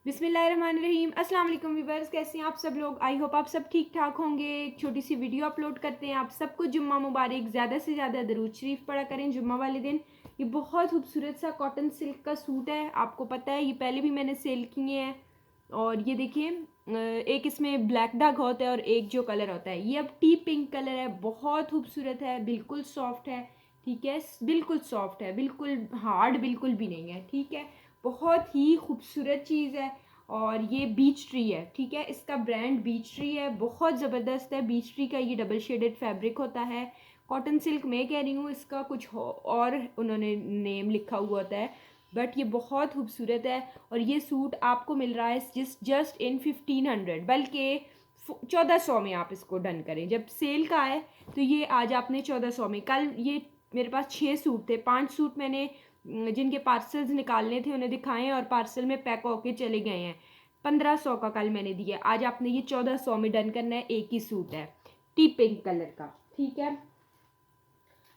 बिस्मिल्लाहिर्रहमानिर्रहीम। अस्सलाम वालेकुम व्यूअर्स, कैसे हैं आप सब लोग। आई होप आप सब ठीक ठाक होंगे। एक छोटी सी वीडियो अपलोड करते हैं। आप सबको जुम्मा मुबारक। ज़्यादा से ज़्यादा दरूद शरीफ पढ़ा करें जुम्मा वाले दिन। ये बहुत खूबसूरत सा कॉटन सिल्क का सूट है। आपको पता है ये पहले भी मैंने सेल किए हैं। और ये देखिए एक इसमें ब्लैक डार्क होता है और एक जो कलर होता है ये अब टी पिंक कलर है। बहुत खूबसूरत है, बिल्कुल सॉफ्ट है। ठीक है, बिल्कुल सॉफ्ट है, बिल्कुल हार्ड बिल्कुल भी नहीं है। ठीक है, बहुत ही खूबसूरत चीज़ है। और ये बीच ट्री है। ठीक है, इसका ब्रांड बीच ट्री है। बहुत ज़बरदस्त है। बीच ट्री का ये डबल शेडेड फैब्रिक होता है। कॉटन सिल्क मैं कह रही हूँ, इसका कुछ और उन्होंने नेम लिखा हुआ होता है, बट ये बहुत खूबसूरत है। और ये सूट आपको मिल रहा है जस्ट इन 1500, बल्कि 1400 में आप इसको डन करें। जब सेल का है तो ये आज आपने 1400 में। कल ये मेरे पास 6 सूट थे, 5 सूट मैंने जिनके पार्सल्स निकालने थे उन्हें दिखाएं और पार्सल में पैक होके चले गए हैं। 1500 का कल मैंने दिया। आज आपने ये 1400 में डन करना है। एक ही सूट है टी पिंक कलर का। ठीक है,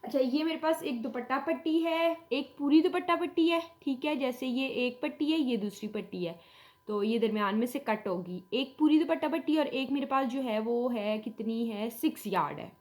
अच्छा ये मेरे पास एक दुपट्टा पट्टी है, एक पूरी दुपट्टा पट्टी है। ठीक है, जैसे ये एक पट्टी है, ये दूसरी पट्टी है, तो ये दरमियान में से कट होगी। एक पूरी दुपट्टा पट्टी और एक मेरे पास जो है वो है, कितनी है, 6 यार्ड है।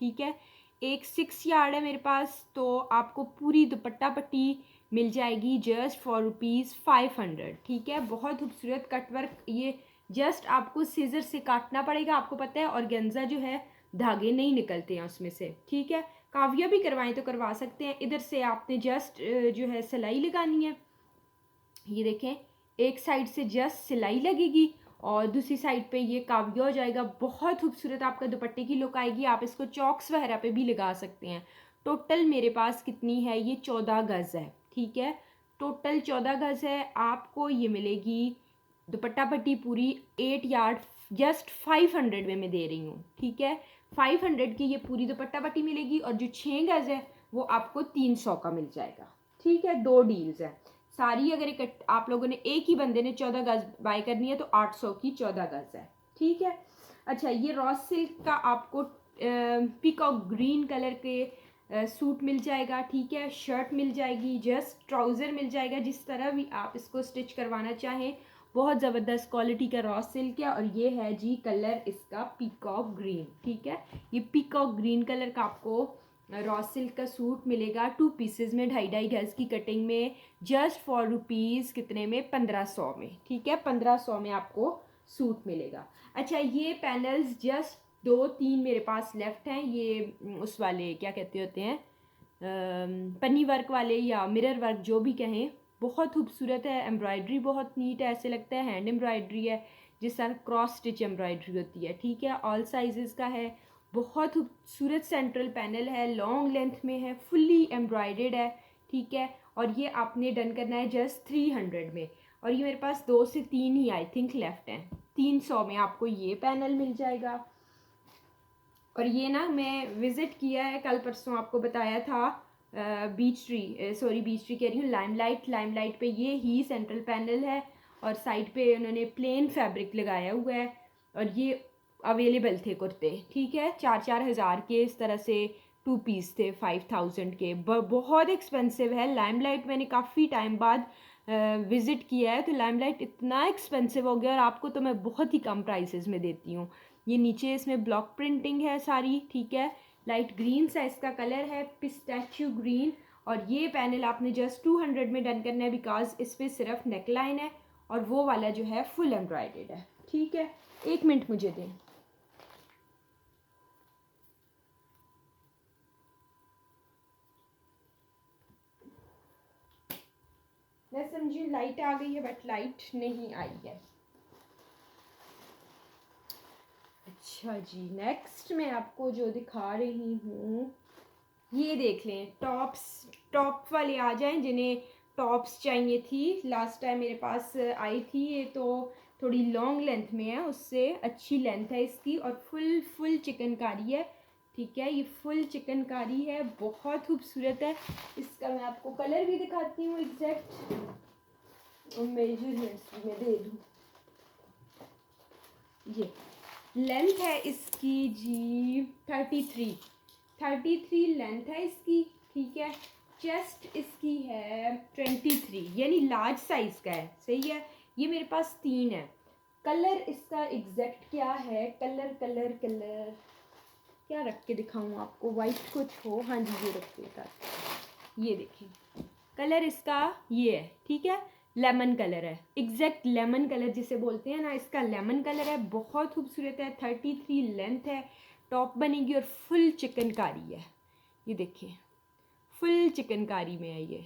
ठीक है, एक 6 यार्ड है मेरे पास। तो आपको पूरी दुपट्टा पट्टी मिल जाएगी जस्ट फॉर ₹500। ठीक है, बहुत खूबसूरत कटवर्क। ये जस्ट आपको सीजर से काटना पड़ेगा। आपको पता है ऑर्गेन्जा जो है धागे नहीं निकलते हैं उसमें से। ठीक है, काविया भी करवाएं तो करवा सकते हैं। इधर से आपने जस्ट जो है सिलाई लगानी है। ये देखें, एक साइड से जस्ट सिलाई लगेगी और दूसरी साइड पे ये काविया हो जाएगा। बहुत खूबसूरत आपका दुपट्टे की लुक आएगी। आप इसको चॉक्स वगैरह पे भी लगा सकते हैं। टोटल मेरे पास कितनी है, ये 14 गज़ है। ठीक है, टोटल 14 गज़ है। आपको ये मिलेगी दुपट्टा पट्टी पूरी 8 यार्ड जस्ट 500 में मैं दे रही हूँ। ठीक है, 500 की ये पूरी दुपट्टा पट्टी मिलेगी और जो 6 गज़ है वो आपको 300 का मिल जाएगा। ठीक है, 2 डील्स है सारी। अगर एक आप लोगों ने एक ही बंदे ने 14 गज बाय करनी है तो 800 की 14 गज है। ठीक है, अच्छा ये रॉस सिल्क का आपको पीकॉक ग्रीन कलर के सूट मिल जाएगा। ठीक है, शर्ट मिल जाएगी, जस्ट ट्राउज़र मिल जाएगा। जिस तरह भी आप इसको स्टिच करवाना चाहें, बहुत ज़बरदस्त क्वालिटी का रॉस सिल्क है। और ये है जी कलर इसका पीकॉक ग्रीन। ठीक है, ये पीकॉक ग्रीन कलर का आपको रॉ सिल्क का सूट मिलेगा 2 पीसेज में, 2.5 गज की कटिंग में, जस्ट फॉर रुपीज़ कितने में, 1500 में। ठीक है, 1500 में आपको सूट मिलेगा। अच्छा ये पैनल्स जस्ट 2-3 मेरे पास लेफ्ट हैं। ये उस वाले क्या कहते होते हैं, पन्नी वर्क वाले या मिरर वर्क जो भी कहें। बहुत खूबसूरत है, एम्ब्रॉयडरी बहुत नीट है, ऐसे लगता है हैंड एम्ब्रॉयडरी है जिस तरह क्रॉस स्टिच एम्ब्रॉयडरी होती है। ठीक है, ऑल साइजेस का है। बहुत खूबसूरत सेंट्रल पैनल है, लॉन्ग लेंथ में है, फुल्ली एम्ब्रॉयडेड है। ठीक है, और ये आपने डन करना है जस्ट 300 में। और ये मेरे पास 2 से 3 ही आई थिंक लेफ्ट हैं। 300 में आपको ये पैनल मिल जाएगा। और ये ना मैं विज़िट किया है कल परसों, आपको बताया था beech tree, sorry beech tree कह रही हूँ, लाइमलाइट पे ये ही सेंट्रल पैनल है। और साइड पे उन्होंने प्लेन फैब्रिक लगाया हुआ है। और ये अवेलेबल थे कुर्ते। ठीक है, 4-4 हज़ार के इस तरह से 2 पीस थे 5000 के। बहुत एक्सपेंसिव है लाइमलाइट। मैंने काफ़ी टाइम बाद विज़िट किया है तो लाइमलाइट इतना एक्सपेंसिव हो गया और आपको तो मैं बहुत ही कम प्राइसेस में देती हूँ। ये नीचे इसमें ब्लॉक प्रिंटिंग है सारी। ठीक है, लाइट ग्रीन सा इसका कलर है, पिस्ताचियो ग्रीन। और ये पैनल आपने जस्ट 200 में डन करना है बिकॉज इस पर सिर्फ नेक लाइन है और वो वाला जो है फुल एम्ब्रॉयडेड है। ठीक है, 1 मिनट मुझे दें। मैं समझी लाइट आ गई है बट लाइट नहीं आई है। अच्छा जी, नेक्स्ट मैं आपको जो दिखा रही हूँ ये देख लें। टॉप वाले आ जाएं जिन्हें टॉप्स चाहिए थी। लास्ट टाइम मेरे पास आई थी ये, तो थोड़ी लॉन्ग लेंथ में है, उससे अच्छी लेंथ है इसकी। और फुल चिकनकारी है। ठीक है, ये फुल चिकनकारी है, बहुत खूबसूरत है। इसका मैं आपको कलर भी दिखाती हूँ एग्जैक्ट, मेजरमेंट्स भी मैं दे दूँ। ये लेंथ है इसकी जी 33 लेंथ है इसकी। ठीक है, चेस्ट इसकी है 23, यानी लार्ज साइज़ का है। सही है, ये मेरे पास 3 है। कलर इसका एग्जैक्ट क्या है, कलर कलर कलर क्या रख के दिखाऊँ आपको, वाइट कुछ हो, हाँ जी ये रख देता, ये देखिए कलर इसका ये है, ठीक है, लेमन कलर है, एग्जैक्ट लेमन कलर जिसे बोलते हैं ना, इसका लेमन कलर है, बहुत खूबसूरत है, 33 लेंथ है, टॉप बनेगी और फुल चिकनकारी है, ये देखिए फुल चिकनकारी में है ये,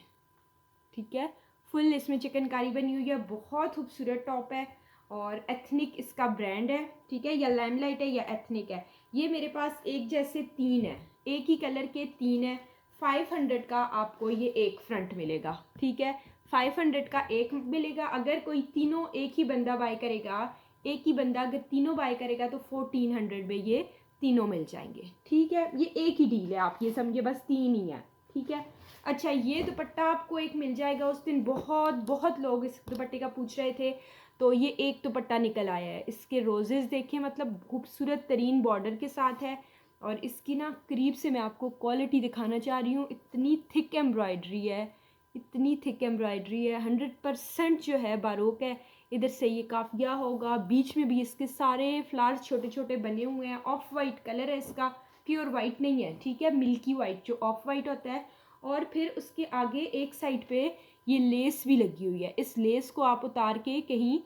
ठीक है, फुल इसमें चिकनकारी बनी हुई है, बहुत खूबसूरत टॉप है और एथनिक इसका ब्रांड है, ठीक है, या लाइमलाइट है या एथनिक है। ये मेरे पास एक जैसे 3 है, एक ही कलर के 3 है, 500 का आपको ये एक फ्रंट मिलेगा, ठीक है, 500 का एक मिलेगा। अगर कोई तीनों एक ही बंदा बाय करेगा, एक ही बंदा अगर तीनों बाय करेगा तो 1400 में ये तीनों मिल जाएंगे, ठीक है, ये एक ही डील है, आप ये समझिए बस 3 ही है, ठीक है। अच्छा ये दुपट्टा आपको एक मिल जाएगा, उस दिन बहुत बहुत लोग इस दुपट्टे का पूछ रहे थे, तो ये एक दुपट्टा निकल आया है, इसके रोजेस देखिए, मतलब खूबसूरत तरीन बॉर्डर के साथ है और इसकी ना करीब से मैं आपको क्वालिटी दिखाना चाह रही हूँ, इतनी थिक एम्ब्रॉयडरी है, इतनी थिक एम्ब्रॉयडरी है, 100% जो है बारोक है। इधर से ये काफिया होगा, बीच में भी इसके सारे फ्लावर्स छोटे छोटे बने हुए हैं, ऑफ वाइट कलर है इसका, प्योर वाइट नहीं है, ठीक है, मिल्की वाइट जो ऑफ वाइट होता है। और फिर उसके आगे एक साइड पे ये लेस भी लगी हुई है, इस लेस को आप उतार के कहीं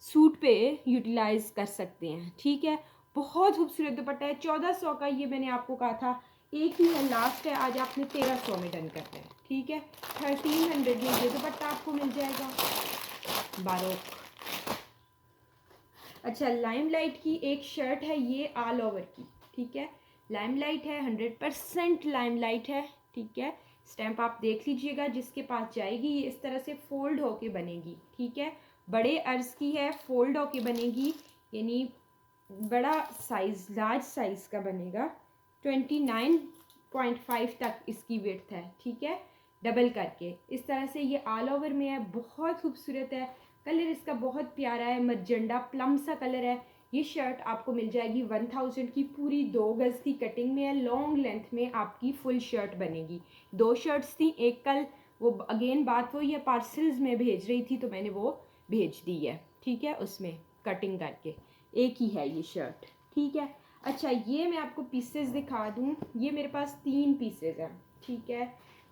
सूट पे यूटिलाइज कर सकते हैं, ठीक है, बहुत खूबसूरत दुपट्टा है। 1400 का ये मैंने आपको कहा था, एक ही है लास्ट है, आज आपने 1300 में डन करते हैं, ठीक है, 1300 में ये दुपट्टा आपको मिल जाएगा बारोक। अच्छा लाइमलाइट की एक शर्ट है ये ऑल ओवर की, ठीक है, लाइमलाइट है, 100% लाइमलाइट है, ठीक है, स्टैम्प आप देख लीजिएगा, जिसके पास जाएगी ये इस तरह से फोल्ड होके बनेगी, ठीक है, बड़े अर्ज की है, फोल्ड होके बनेगी, यानी बड़ा साइज, लार्ज साइज का बनेगा, 29.5 तक इसकी विड्थ है, ठीक है, डबल करके इस तरह से ये ऑल ओवर में है, बहुत खूबसूरत है, कलर इसका बहुत प्यारा है, मजेंडा प्लम सा कलर है। ये शर्ट आपको मिल जाएगी 1000 की, पूरी 2 गज की कटिंग में है, लॉन्ग लेंथ में आपकी फुल शर्ट बनेगी। 2 शर्ट्स थी, एक कल वो अगेन बात वो ये पार्सल्स में भेज रही थी तो मैंने वो भेज दी है, ठीक है, उसमें कटिंग करके, एक ही है ये शर्ट, ठीक है। अच्छा ये मैं आपको पीसेस दिखा दूँ, ये मेरे पास 3 पीसेस हैं, ठीक है,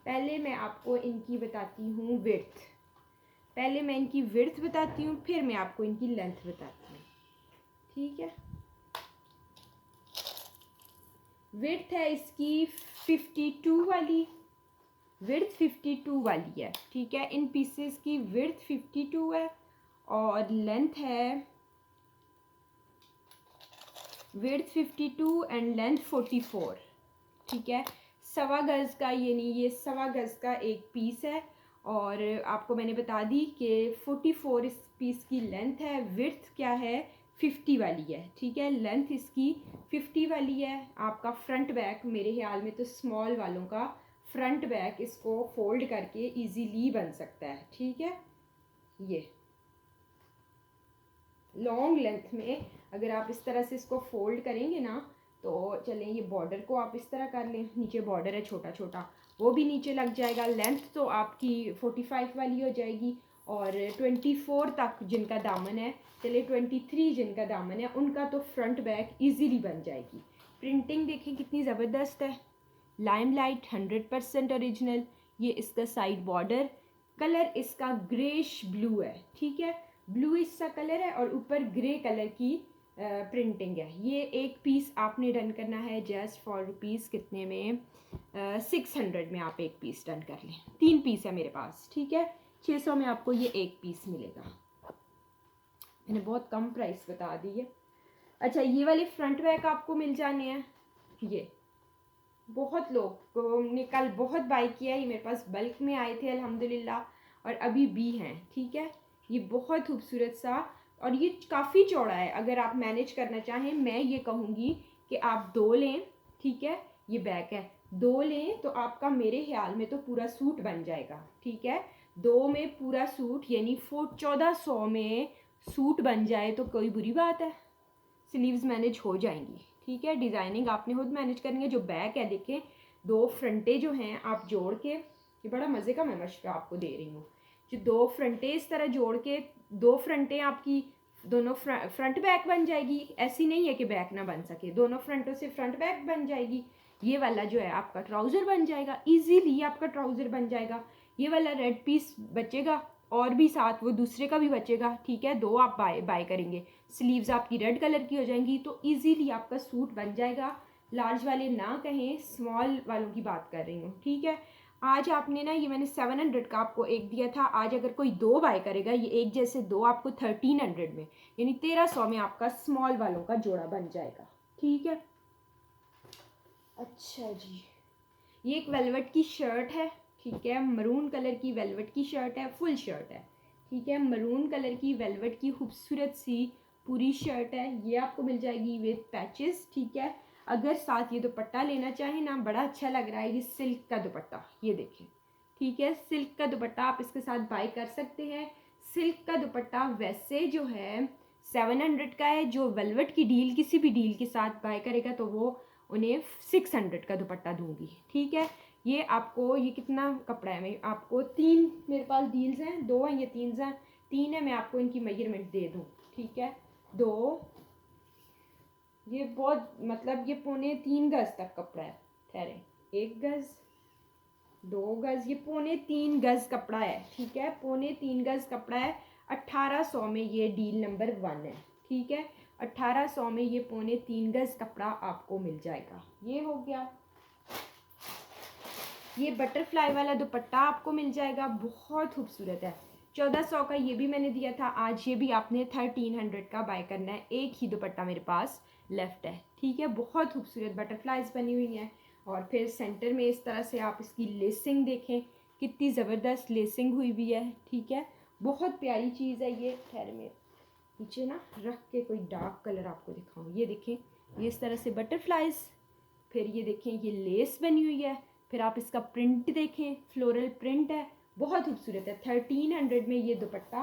पहले मैं आपको इनकी बताती हूँ विड्थ, पहले मैं इनकी विड्थ बताती हूँ, फिर मैं आपको इनकी लेंथ बताती हूँ, ठीक है। विड्थ है इसकी 52 वाली, विड्थ 52 वाली है, ठीक है, इन पीसेस की विड्थ 52 है और लेंथ है, विड्थ 52 एंड लेंथ 44, ठीक है, 1.25 गज का, यानी ये 1.25 गज का एक पीस है और आपको मैंने बता दी कि 44 इस पीस की लेंथ है, विड्थ क्या है 50 वाली है, ठीक है, लेंथ इसकी 50 वाली है। आपका फ्रंट बैक मेरे ख्याल में तो स्मॉल वालों का फ्रंट बैक इसको फोल्ड करके इजीली बन सकता है, ठीक है, ये लॉन्ग लेंथ में अगर आप इस तरह से इसको फोल्ड करेंगे ना, तो चलें ये बॉर्डर को आप इस तरह कर लें, नीचे बॉर्डर है छोटा छोटा, वो भी नीचे लग जाएगा, लेंथ तो आपकी 45 वाली हो जाएगी और 24 तक जिनका दामन है, चले 23 जिनका दामन है, उनका तो फ्रंट बैक इजीली बन जाएगी। प्रिंटिंग देखें कितनी ज़बरदस्त है, लाइमलाइट 100% ओरिजिनल, ये इसका साइड बॉर्डर, कलर इसका ग्रेश ब्लू है, ठीक है, ब्लू इसका कलर है और ऊपर ग्रे कलर की प्रिंटिंग है। ये एक पीस आपने डन करना है जस्ट फॉर रुपीज़ कितने में, 600 में आप एक पीस डन कर लें, 3 पीस है मेरे पास, ठीक है, 600 में आपको ये एक पीस मिलेगा, मैंने बहुत कम प्राइस बता दी है। अच्छा ये वाले फ्रंट बैक आपको मिल जाने हैं, ये बहुत लोग ने कल बहुत बाई किया, ये मेरे पास बल्क में आए थे अल्हम्दुलिल्लाह और अभी भी हैं, ठीक है, ये बहुत खूबसूरत सा और ये काफ़ी चौड़ा है, अगर आप मैनेज करना चाहें मैं ये कहूँगी कि आप 2 लें, ठीक है, ये बैक है, 2 लें तो आपका मेरे ख्याल में तो पूरा सूट बन जाएगा, ठीक है, 2 में पूरा सूट यानी 1400 में सूट बन जाए तो कोई बुरी बात है, स्लीव्स मैनेज हो जाएंगी, ठीक है, डिज़ाइनिंग आपने खुद मैनेज करनी है। जो बैक है देखें 2 फ्रंटें जो हैं आप जोड़ के, ये बड़ा मज़े का मैं मशवरा आपको दे रही हूँ, जो दो फ्रंटें इस तरह जोड़ के, दो फ्रंटें आपकी दोनों फ्रंट बैक बन जाएगी। ऐसी नहीं है कि बैक ना बन सके, दोनों फ्रंटों से फ्रंट बैक बन जाएगी। ये वाला जो है आपका ट्राउज़र बन जाएगा, इजीली आपका ट्राउज़र बन जाएगा। ये वाला रेड पीस बचेगा और भी साथ वो दूसरे का भी बचेगा, ठीक है। दो आप बाय करेंगे, स्लीव्स आपकी रेड कलर की हो जाएंगी, तो इजीली आपका सूट बन जाएगा। लार्ज वाले ना कहें, स्मॉल वालों की बात कर रही हूँ, ठीक है। आज आपने ना, ये मैंने 700 का आपको एक दिया था, आज अगर कोई दो बाय करेगा ये एक जैसे दो, आपको 1300 में यानी 1300 में आपका स्मॉल वालों का जोड़ा बन जाएगा, ठीक है। अच्छा जी, ये एक वेलवेट की शर्ट है, ठीक है। मरून कलर की वेलवेट की शर्ट है, फुल शर्ट है, ठीक है। मरून कलर की वेलवेट की खूबसूरत सी पूरी शर्ट है। ये आपको मिल जाएगी विद पैचेस, ठीक है। अगर साथ ये दुपट्टा लेना चाहें ना, बड़ा अच्छा लग रहा है ये सिल्क का दुपट्टा, ये देखें, ठीक है। सिल्क का दुपट्टा आप इसके साथ बाय कर सकते हैं। सिल्क का दुपट्टा वैसे जो है 700 का है, जो वेलवेट की डील किसी भी डील के साथ बाय करेगा तो वो उन्हें 600 का दुपट्टा दूंगी, ठीक है। ये आपको, ये कितना कपड़ा है, मैं आपको तीन, मेरे पास डील्स हैं, दो हैं, ये तीन है, मैं आपको इनकी मेजरमेंट दे दूँ, ठीक है। दो, ये बहुत मतलब ये 3.25 गज तक कपड़ा है, ठहरे, 1 गज, 2 गज, ये 3.25 गज कपड़ा है, ठीक है। 3.25 गज कपड़ा है। 1800 में ये डील नंबर 1 है, ठीक है। 1800 में ये 3.25 गज कपड़ा आपको मिल जाएगा। ये हो गया। ये बटरफ्लाई वाला दुपट्टा आपको मिल जाएगा, बहुत खूबसूरत है। 1400 का ये भी मैंने दिया था, आज ये भी आपने 1300 का बाय करना है। एक ही दुपट्टा मेरे पास लेफ्ट है, ठीक है। बहुत खूबसूरत बटरफ्लाइज बनी हुई हैं। और फिर सेंटर में इस तरह से आप इसकी लेसिंग देखें, कितनी ज़बरदस्त लेसिंग हुई हुई है, ठीक है। बहुत प्यारी चीज़ है ये। खैर में नीचे ना रख के कोई डार्क कलर आपको दिखाऊँ, ये देखें, ये इस तरह से बटरफ्लाइज, फिर ये देखें ये लेस बनी हुई है, फिर आप इसका प्रिंट देखें, फ्लोरल प्रिंट है, बहुत खूबसूरत है। 1300 में ये दुपट्टा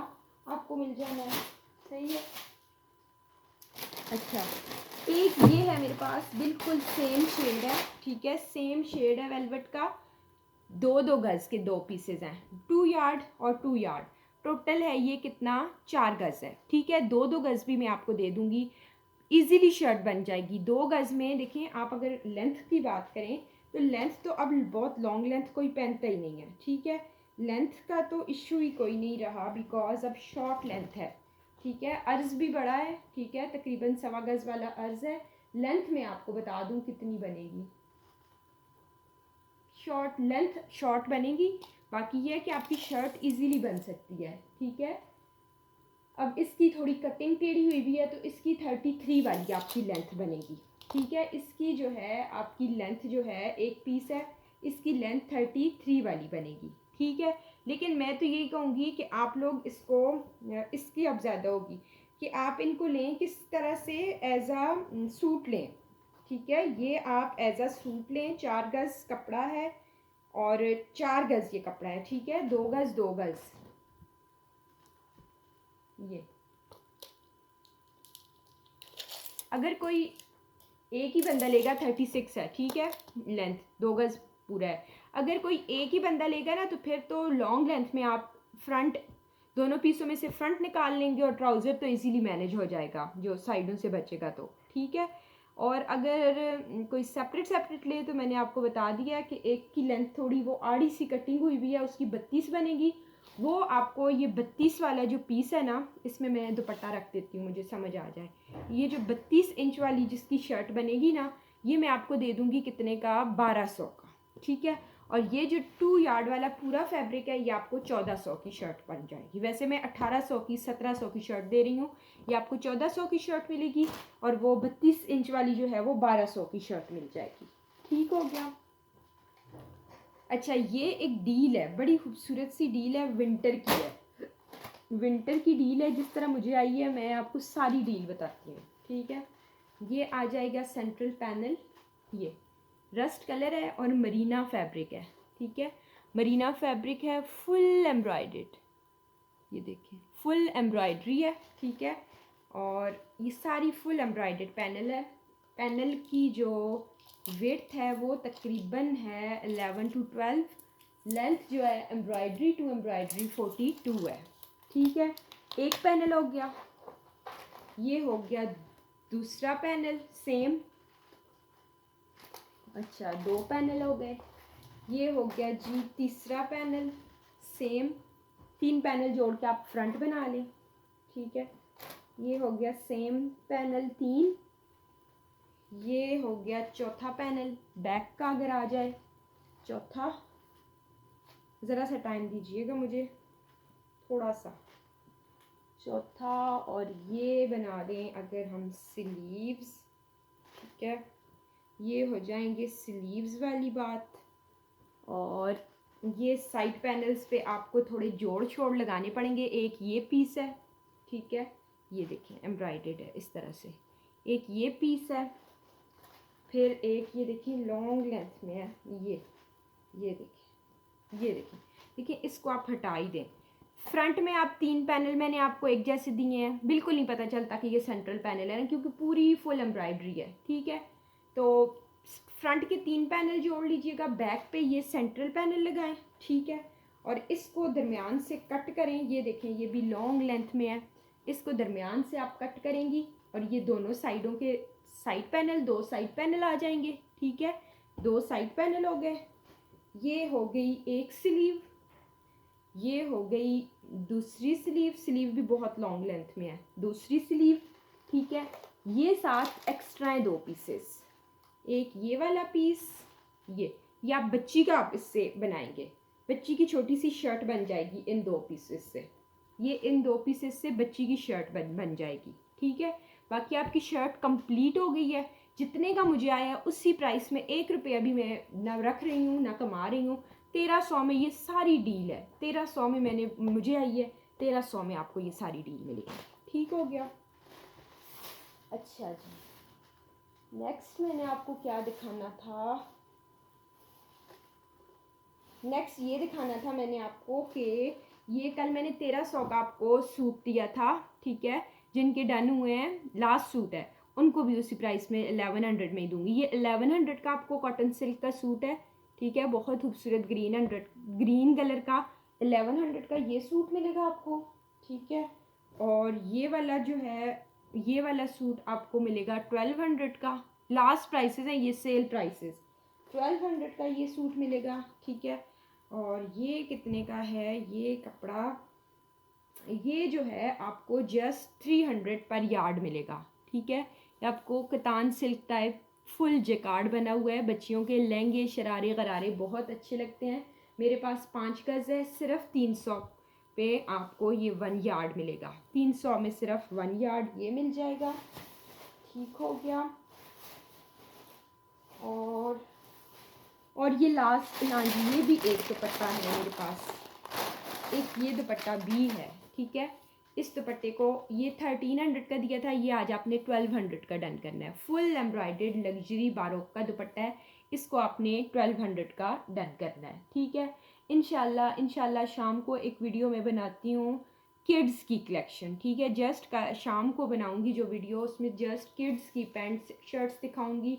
आपको मिल जाना है, सही है। अच्छा, एक ये है मेरे पास, बिल्कुल सेम शेड है, ठीक है, सेम शेड है वेलवेट का। 2-2 गज के 2 पीसेज हैं, 2 यार्ड और 2 यार्ड, टोटल है ये कितना, 4 गज है, ठीक है। 2-2 गज भी मैं आपको दे दूंगी, इजीली शर्ट बन जाएगी। 2 गज में देखें आप, अगर लेंथ की बात करें तो लेंथ तो अब बहुत लॉन्ग लेंथ कोई पहनता ही नहीं है, ठीक है। लेंथ का तो इशू ही कोई नहीं रहा, बिकॉज अब शॉर्ट लेंथ है, ठीक है। अर्ज भी बड़ा है, ठीक है, तकरीबन 1.25 गज वाला अर्ज है। लेंथ में आपको बता दूं कितनी बनेगी, शॉर्ट लेंथ शॉर्ट बनेगी, बाकी ये है कि आपकी शर्ट इजीली बन सकती है, ठीक है। अब इसकी थोड़ी कटिंग टेढ़ी हुई भी है, तो इसकी 33 वाली आपकी लेंथ बनेगी, ठीक है। इसकी जो है आपकी लेंथ जो है, एक पीस है, इसकी लेंथ 33 वाली बनेगी, ठीक है। लेकिन मैं तो यही कहूँगी कि आप लोग इसको, इसकी अब ज़्यादा होगी कि आप इनको लें किस तरह से, एज आ सूट लें, ठीक है। ये आप एज आ सूट लें, 4 गज कपड़ा है और 4 गज ये कपड़ा है, ठीक है। 2 गज 2 गज, ये अगर कोई एक ही बंदा लेगा 36 है, ठीक है, लेंथ 2 गज पूरा है। अगर कोई एक ही बंदा लेगा ना, तो फिर तो लॉन्ग लेंथ में आप फ्रंट, दोनों पीसों में से फ्रंट निकाल लेंगे और ट्राउज़र तो इजीली मैनेज हो जाएगा, जो साइडों से बचेगा तो, ठीक है। और अगर कोई सेपरेट ले, तो मैंने आपको बता दिया कि एक की लेंथ थोड़ी वो आड़ी सी कटिंग हुई भी है, उसकी 32 बनेगी। वो आपको ये 32 वाला जो पीस है ना, इसमें मैं दुपट्टा रख देती हूँ, मुझे समझ आ जाए। ये जो 32 इंच वाली जिसकी शर्ट बनेगी ना, ये मैं आपको दे दूँगी कितने का, 1200 का, ठीक है। और ये जो 2 यार्ड वाला पूरा फैब्रिक है, ये आपको 1400 की शर्ट बन जाएगी। वैसे मैं 1800 की 1700 की शर्ट दे रही हूँ, ये आपको 1400 की शर्ट मिलेगी। और वो 32 इंच वाली जो है वो 1200 की शर्ट मिल जाएगी, ठीक हो गया। अच्छा, ये एक डील है, बड़ी खूबसूरत सी डील है, विंटर की है, विंटर की डील है। जिस तरह मुझे आई है मैं आपको सारी डील बताती हूँ, ठीक है। ये आ जाएगा सेंट्रल पैनल, ये रस्ट कलर है और मरीना फैब्रिक है, ठीक है। मरीना फैब्रिक है, फुल एम्ब्रॉयडेड, ये देखिए फुल एम्ब्रॉयडरी है, ठीक है। और ये सारी फुल एम्ब्रॉयडेड पैनल है। पैनल की जो विड्थ है वो तकरीबन है 11 to 12, लेंथ जो है एम्ब्रॉयडरी टू एम्ब्रॉयडरी 42 है, ठीक है। एक पैनल हो गया, ये हो गया दूसरा पैनल सेम, अच्छा 2 पैनल हो गए, ये हो गया जी तीसरा पैनल सेम, 3 पैनल जोड़ के आप फ्रंट बना लें, ठीक है। ये हो गया सेम पैनल 3, ये हो गया चौथा पैनल बैक का अगर आ जाए चौथा, ज़रा सा टाइम दीजिएगा मुझे थोड़ा सा, चौथा, और ये बना दें अगर हम स्लीव्स, ठीक है, ये हो जाएंगे स्लीव्स वाली बात। और ये साइड पैनल्स पे आपको थोड़े जोड़ छोड़ लगाने पड़ेंगे। एक ये पीस है, ठीक है, ये देखें एम्ब्रॉयडर्ड है इस तरह से, एक ये पीस है, फिर एक ये देखिए लॉन्ग लेंथ में है, ये देखें, देखिए इसको आप हटा ही दें। फ्रंट में आप 3 पैनल मैंने आपको एक जैसे दिए हैं, बिल्कुल नहीं पता चलता कि ये सेंट्रल पैनल है ना, क्योंकि पूरी फुल एम्ब्रॉयडरी है, ठीक है। तो फ्रंट के 3 पैनल जोड़ लीजिएगा, बैक पे ये सेंट्रल पैनल लगाएं, ठीक है, और इसको दरमियान से कट करें। ये देखें ये भी लॉन्ग लेंथ में है, इसको दरमियान से आप कट करेंगी और ये दोनों साइडों के साइड पैनल, 2 साइड पैनल आ जाएंगे, ठीक है। 2 साइड पैनल हो गए, ये हो गई एक स्लीव, ये हो गई दूसरी स्लीव, स्लीव भी बहुत लॉन्ग लेंथ में है, दूसरी स्लीव, ठीक है। ये साथ एक्स्ट्रा है 2 पीसेस, एक ये वाला पीस, ये आप बच्ची का आप इससे बनाएंगे, बच्ची की छोटी सी शर्ट बन जाएगी इन 2 पीसेस से, ये इन 2 पीसेस से बच्ची की शर्ट बन जाएगी, ठीक है। बाकी आपकी शर्ट कंप्लीट हो गई है। जितने का मुझे आया उसी प्राइस में, 1 रुपया भी मैं ना रख रही हूँ ना कमा रही हूँ। 1300 में ये सारी डील है, 1300 में मुझे आई है, 1300 में आपको ये सारी डील मिलेगी, ठीक हो गया। अच्छा जी, नेक्स्ट मैंने आपको क्या दिखाना था, नेक्स्ट ये दिखाना था मैंने आपको कि ये कल मैंने 1300 का आपको सूट दिया था, ठीक है, जिनके डन हुए हैं लास्ट सूट है उनको भी उसी प्राइस में 1100 में ही दूंगी। ये 1100 का आपको कॉटन सिल्क का सूट है, ठीक है, बहुत खूबसूरत ग्रीन कलर का 1100 का ये सूट मिलेगा आपको, ठीक है। और ये वाला जो है, ये वाला सूट आपको मिलेगा 1200 का, लास्ट प्राइसेस हैं ये, सेल प्राइसेस, 1200 का ये सूट मिलेगा, ठीक है। और ये कितने का है ये कपड़ा, ये जो है आपको जस्ट 300 पर यार्ड मिलेगा, ठीक है। ये आपको कतान सिल्क टाइप फुल जेकार्ड बना हुआ है, बच्चियों के लहंगे शरारे गरारे बहुत अच्छे लगते हैं। मेरे पास 5 गज है, सिर्फ 300 पे आपको ये 1 यार्ड मिलेगा, 300 में सिर्फ 1 यार्ड ये मिल जाएगा, ठीक हो गया। और ये लास्ट, हाँ जी, ये भी एक दुपट्टा है मेरे पास, एक ये दुपट्टा भी है, ठीक है। इस दुपट्टे को ये 1300 का दिया था, ये आज आपने 1200 का डन करना है। फुल एम्ब्रॉयडर्ड लग्जरी बारोक का दुपट्टा है, इसको आपने 1200 का डन करना है, ठीक है। इंशाल्लाह शाम को एक वीडियो में बनाती हूँ किड्स की कलेक्शन, ठीक है। जस्ट शाम को बनाऊँगी जो वीडियो, उसमें जस्ट किड्स की पैंट्स शर्ट्स दिखाऊँगी,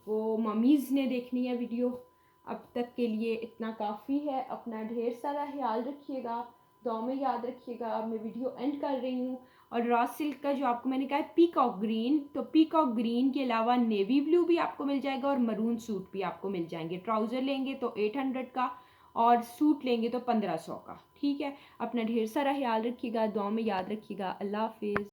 वो मम्मीज़ ने देखनी है वीडियो। अब तक के लिए इतना काफ़ी है, अपना ढेर सारा ख्याल रखिएगा, दुआ में याद रखिएगा। अब मैं वीडियो एंड कर रही हूँ। और रॉ सिल्क का जो आपको मैंने कहा है पीकॉक ग्रीन, तो पीकॉक ग्रीन के अलावा नेवी ब्लू भी आपको मिल जाएगा और मरून सूट भी आपको मिल जाएंगे। ट्राउज़र लेंगे तो 800 का और सूट लेंगे तो 1500 का, ठीक है। अपना ढेर सारा ख्याल रखिएगा, दुआ में याद रखिएगा। अल्लाह हाफिज़।